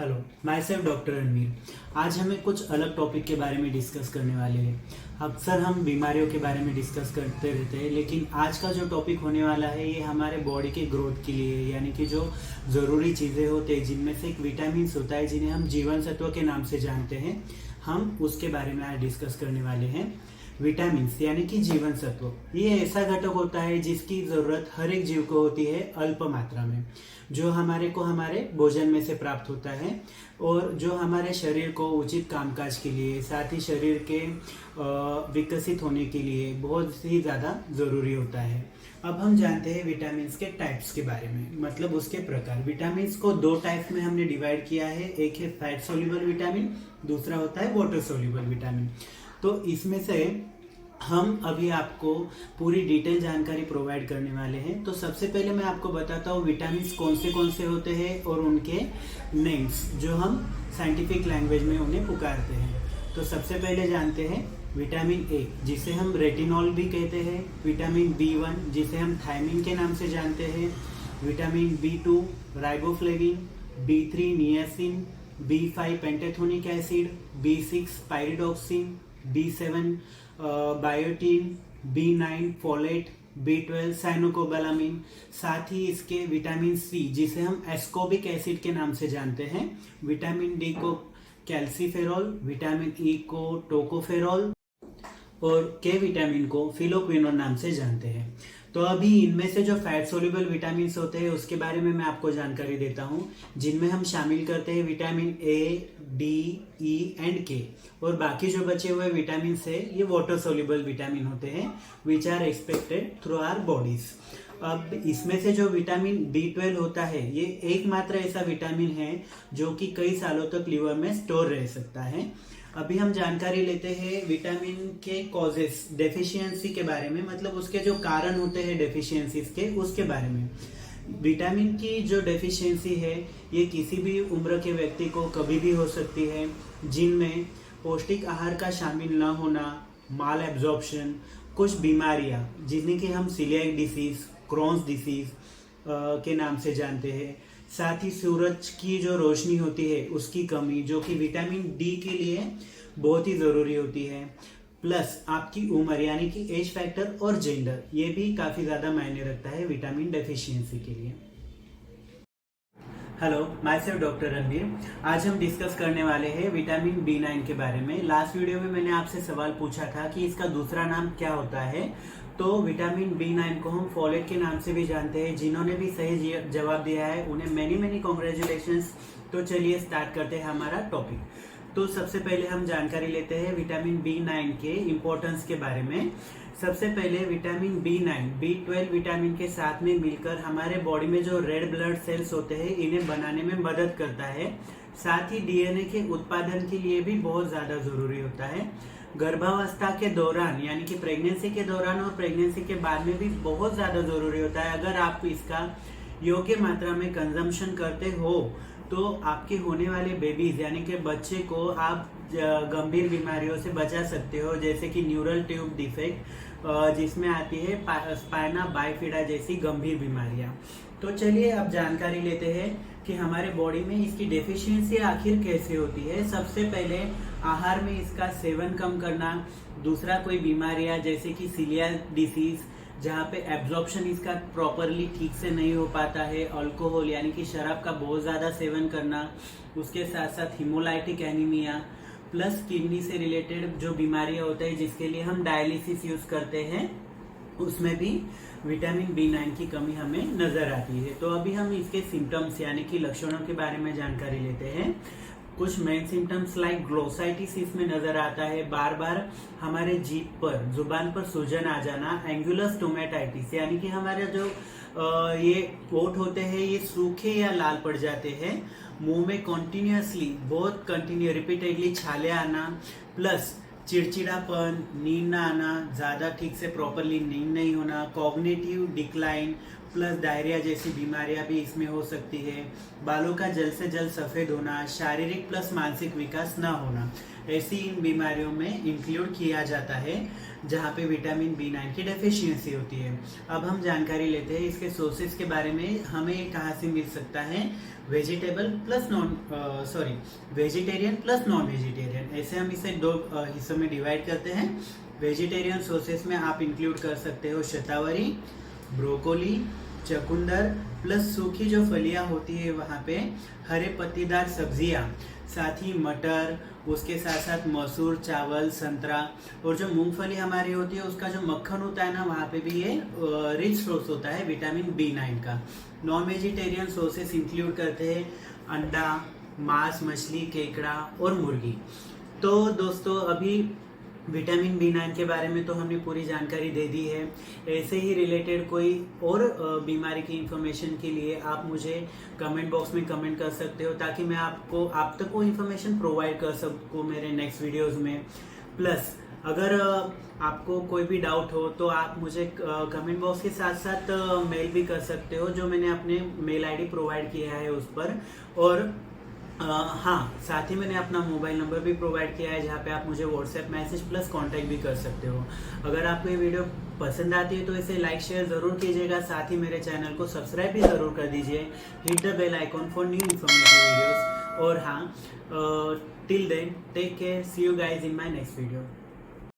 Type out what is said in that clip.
Hello, my self doctor Ranveer. आज हमें कुछ अलग टॉपिक के बारे में डिस्कस करने वाले हैं। अक्सर हम बीमारियों के बारे में डिस्कस करते रहते हैं, लेकिन आज का जो टॉपिक होने वाला है ये हमारे बॉडी के ग्रोथ के लिए, यानी कि जो ज़रूरी चीज़ें होते हैं जिनमें से एक विटामिन्स होता है जिन्हें हम जीवन सत्व के नाम से जानते हैं, हम उसके बारे में आज डिस्कस करने वाले हैं। विटामिन्स यानी कि जीवन सत्व ये ऐसा घटक होता है जिसकी ज़रूरत हर एक जीव को होती है अल्प मात्रा में, जो हमारे भोजन में से प्राप्त होता है और जो हमारे शरीर को उचित कामकाज के लिए, साथ ही शरीर के विकसित होने के लिए बहुत ही ज़्यादा ज़रूरी होता है। अब हम जानते हैं विटामिन्स के टाइप्स के बारे में, मतलब उसके प्रकार। विटामिन्स को दो टाइप में हमने डिवाइड किया है, एक है फैट सोल्यूबल विटामिन, दूसरा होता है वाटर सोल्यूबल विटामिन। तो इसमें से हम अभी आपको पूरी डिटेल जानकारी प्रोवाइड करने वाले हैं। तो सबसे पहले मैं आपको बताता हूँ विटामिन्स कौन से होते हैं और उनके नेम्स, जो हम साइंटिफिक लैंग्वेज में उन्हें पुकारते हैं। तो सबसे पहले जानते हैं विटामिन ए, जिसे हम रेटिनॉल भी कहते हैं। विटामिन B1, जिसे हम थायमिन के नाम से जानते हैं। Vitamin B2 riboflavin, B3 niacin, B5 pantothenic acid, B6 pyridoxine, B7 biotin, B9 folate, B12 cyanocobalamin. साथ ही इसके विटामिन सी, जिसे हम एस्कोबिक एसिड के नाम से जानते हैं। विटामिन डी को कैल्सीफेरॉल, विटामिन ई को टोकोफेरॉल और के विटामिन को फिलोक्विनोन नाम से जानते हैं। तो अभी इनमें से जो फैट सोल्यूबल विटामिन होते हैं उसके बारे में मैं आपको जानकारी देता हूँ, जिनमें हम शामिल करते हैं vitamin A, D, E and के। और बाकी जो बचे हुए विटामिन है ये वाटर सोल्यूबल विटामिन होते हैं, which are expected through our bodies. अब इसमें से जो विटामिन B12 होता है ये एकमात्र ऐसा विटामिन है जो कि कई सालों तक लीवर में स्टोर रह सकता है। अभी हम जानकारी लेते हैं विटामिन के कॉजेस, डेफिशिएंसी के बारे में, मतलब उसके जो कारण होते हैं डेफिशिएंसीज के, उसके बारे में। विटामिन की जो डेफिशिएंसी है ये किसी भी उम्र के व्यक्ति को कभी भी हो सकती है, जिनमें पौष्टिक आहार का शामिल न होना, माल एब्जॉर्प्शन, कुछ बीमारियां जिन्हें कि हम सीलियाक डिसीज, क्रॉन्स डिसीज के नाम से जानते हैं। साथ ही सूरज की जो रोशनी होती है उसकी कमी, जो कि विटामिन डी के लिए बहुत ही ज़रूरी होती है। प्लस आपकी उम्र यानी कि एज फैक्टर और जेंडर, ये भी काफ़ी ज़्यादा मायने रखता है विटामिन डेफिशिएंसी के लिए। Hello, my self doctor Ranveer. आज हम डिस्कस करने वाले हैं विटामिन B9 के बारे में। लास्ट वीडियो में मैंने आपसे सवाल पूछा था कि इसका दूसरा नाम क्या होता है। तो विटामिन B9 को हम फोलेट के नाम से भी जानते हैं। जिन्होंने भी सही जवाब दिया है उन्हें मेनी कॉन्ग्रेचुलेशंस। तो चलिए स्टार्ट करते हैं हमारा टॉपिक। तो सबसे पहले हम जानकारी लेते हैं विटामिन B9 के इम्पोर्टेंस के बारे में। सबसे पहले विटामिन B9 B12 विटामिन के साथ में मिलकर हमारे बॉडी में जो रेड ब्लड सेल्स होते हैं इन्हें बनाने में मदद करता है। साथ ही डीएनए के उत्पादन के लिए भी बहुत ज्यादा जरूरी होता है। गर्भावस्था के दौरान यानी कि प्रेगनेंसी के दौरान और प्रेगनेंसी के बाद में भी बहुत ज्यादा जरूरी होता है। अगर आप इसका योग्य मात्रा में कंजम्पशन करते हो तो आपके होने वाले बेबीज यानी कि बच्चे को आप गंभीर बीमारियों से बचा सकते हो, जैसे कि न्यूरल ट्यूब डिफेक्ट, जिसमें आती है स्पाइना बाइफिडा जैसी गंभीर बीमारियां। तो चलिए अब जानकारी लेते हैं कि हमारे बॉडी में इसकी डेफिशिएंसी आखिर कैसे होती है। सबसे पहले आहार में इसका सेवन कम करना, दूसरा कोई बीमारियां जैसे कि सीलियाक डिसीज जहाँ पे एब्जॉर्प्शन इसका प्रॉपरली ठीक से नहीं हो पाता है, अल्कोहल यानी कि शराब का बहुत ज़्यादा सेवन करना, उसके साथ साथ हिमोलाइटिक एनीमिया, प्लस किडनी से रिलेटेड जो बीमारियां होते हैं जिसके लिए हम डायलिसिस यूज करते हैं, उसमें भी विटामिन B9 की कमी हमें नजर आती है। तो अभी हम इसके सिम्टम्स यानी कि लक्षणों के बारे में जानकारी लेते हैं। कुछ मेन सिम्टम्स लाइक ग्लोसाइटिस इसमें नजर आता है, बार बार हमारे जीभ पर, जुबान पर सूजन आ जाना, एंगुलर स्टोमेटाइटिस यानी कि हमारे जो ये ओठ होते हैं ये सूखे या लाल पड़ जाते हैं, मुंह में कॉन्टिन्यूसली बहुत रिपीटेडली छाले आना, प्लस चिड़चिड़ापन, नींद ना आना, ज्यादा ठीक से प्रॉपरली नींद नहीं होना, कॉग्निटिव डिक्लाइन, प्लस डायरिया जैसी बीमारियां भी इसमें हो सकती है। बालों का जल्द से जल्द सफ़ेद होना, शारीरिक प्लस मानसिक विकास न होना, ऐसी इन बीमारियों में इंक्लूड किया जाता है जहाँ पे विटामिन B9 की डेफिशिएंसी होती है। अब हम जानकारी लेते हैं इसके सोर्सेज के बारे में। हमें कहाँ से मिल सकता है? वेजिटेरियन प्लस नॉन वेजिटेरियन, ऐसे हम इसे दो हिस्सों में डिवाइड करते हैं। वेजिटेरियन सोर्सेज में आप इंक्लूड कर सकते हो शतावरी, ब्रोकोली, चकुंदर, प्लस सूखी जो फलियां होती है वहाँ पे हरे पत्तीदार सब्जियां, साथ ही मटर, उसके साथ साथ मसूर, चावल, संतरा, और जो मूंगफली हमारी होती है उसका जो मक्खन होता है ना, वहाँ पे भी ये रिच सोर्स होता है विटामिन B9 का। नॉन वेजिटेरियन सोर्सेस इंक्लूड करते हैं अंडा, मांस, मछली, केकड़ा और मुर्गी। तो दोस्तों अभी विटामिन B9 के बारे में तो हमने पूरी जानकारी दे दी है। ऐसे ही रिलेटेड कोई और बीमारी की इंफॉर्मेशन के लिए आप मुझे कमेंट बॉक्स में कमेंट कर सकते हो, ताकि मैं आप तक वो इंफॉर्मेशन प्रोवाइड कर सकूँ मेरे नेक्स्ट वीडियोस में। प्लस अगर आपको कोई भी डाउट हो तो आप मुझे कमेंट बॉक्स के साथ साथ मेल भी कर सकते हो, जो मैंने अपने मेल आईडी प्रोवाइड किया है उस पर। और हाँ, साथ ही मैंने अपना मोबाइल नंबर भी प्रोवाइड किया है, जहाँ पे आप मुझे व्हाट्सएप मैसेज प्लस कांटेक्ट भी कर सकते हो। अगर आपको ये वीडियो पसंद आती है तो इसे लाइक शेयर ज़रूर कीजिएगा, साथ ही मेरे चैनल को सब्सक्राइब भी ज़रूर कर दीजिए। Hit the bell icon for new informative videos. और हाँ, till then take care, see you guys in my next video.